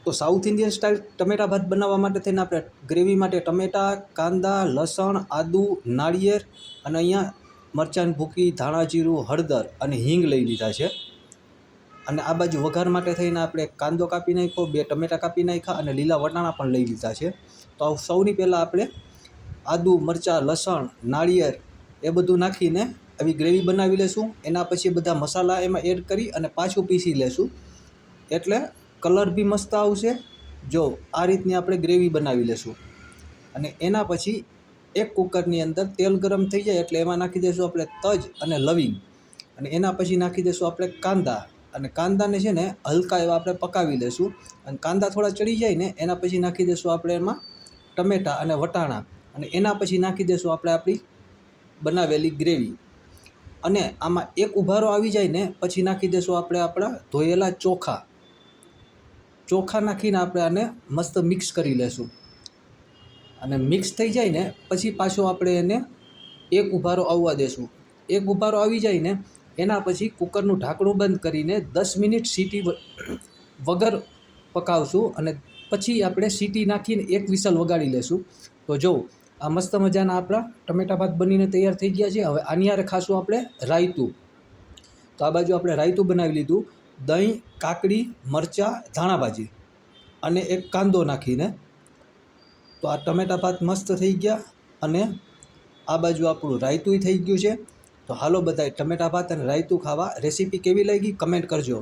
તો south Indian style ટમેટા ભાત બનાવવા માટે થઈને આપણે ગ્રેવી માટે ટમેટા, કાંદા, લસણ, આદુ, નાળિયેર અને અહીંયા મરચાંની ભૂકી, ધાણા જીરું, હળદર અને હિંગ લઈ લીધા છે. અને આ બાજુ વઘાર માટે થઈને આપણે કાંદો કાપી નાખ્યો, 2 ટમેટા કાપી નાખ્યા અને લીલા વટાણા પણ લઈ લીધા છે. તો સૌની પહેલાં આપણે આદુ, મરચાં, લસણ, નાળિયેર એ બધું નાખીને આવી ગ્રેવી બનાવી લેશું. એના પછી બધા મસાલા એમાં એડ કરી અને પાછું પીસી લેશું, એટલે કલર બી મસ્ત આવશે. જો આ રીતની આપણે ગ્રેવી બનાવી લેશું. અને એના પછી એક કુકરની અંદર તેલ ગરમ થઈ જાય એટલે એમાં નાખી દઈશું આપણે તજ અને લવિંગ. અને એના પછી નાખી દઈશું આપણે કાંદા. અને કાંદાને છે ને હલકા એવા આપણે પકાવી લેશું. અને કાંદા થોડા ચડી જાય ને એના પછી નાખી દઈશું આપણે એમાં ટમેટાં અને વટાણા. અને એના પછી નાખી દઈશું આપણે આપણી બનાવેલી ગ્રેવી. અને આમાં એક ઉભારો આવી જાય ને પછી નાખી દઈશું આપણે આપણા ધોયેલા ચોખા નાખીને આપણે આને મસ્ત મિક્સ કરી લેશું. અને મિક્સ થઈ જાય ને પછી પાછો આપણે એને એક ઉભારો આવવા દેશું. એક ઉભારો આવી જાય ને એના પછી કુકરનું ઢાંકણું બંધ કરીને 10 મિનિટ સીટી વગર પકાવશું. અને પછી આપણે સીટી નાખીને એક વિસલ વગાડી લેશું. તો જો આ મસ્ત મજાના આપણા ટમેટા ભાત બનીને તૈયાર થઈ ગયા છે. હવે આની હારે ખાશું આપણે રાયતું. તો આ બાજુ આપણે રાયતું બનાવી લીધું, દહીં, કાકડી, મરચાં, ધાણાભાજી અને એક કાંદો નાખીને. તો આ ટમેટા ભાત મસ્ત થઈ ગયા અને આ બાજુ આપણું રાયતું થઈ ગયું છે. તો હાલો બધાય ટમેટા ભાત અને રાયતું ખાવા. રેસીપી કેવી લાગી કમેન્ટ કરજો.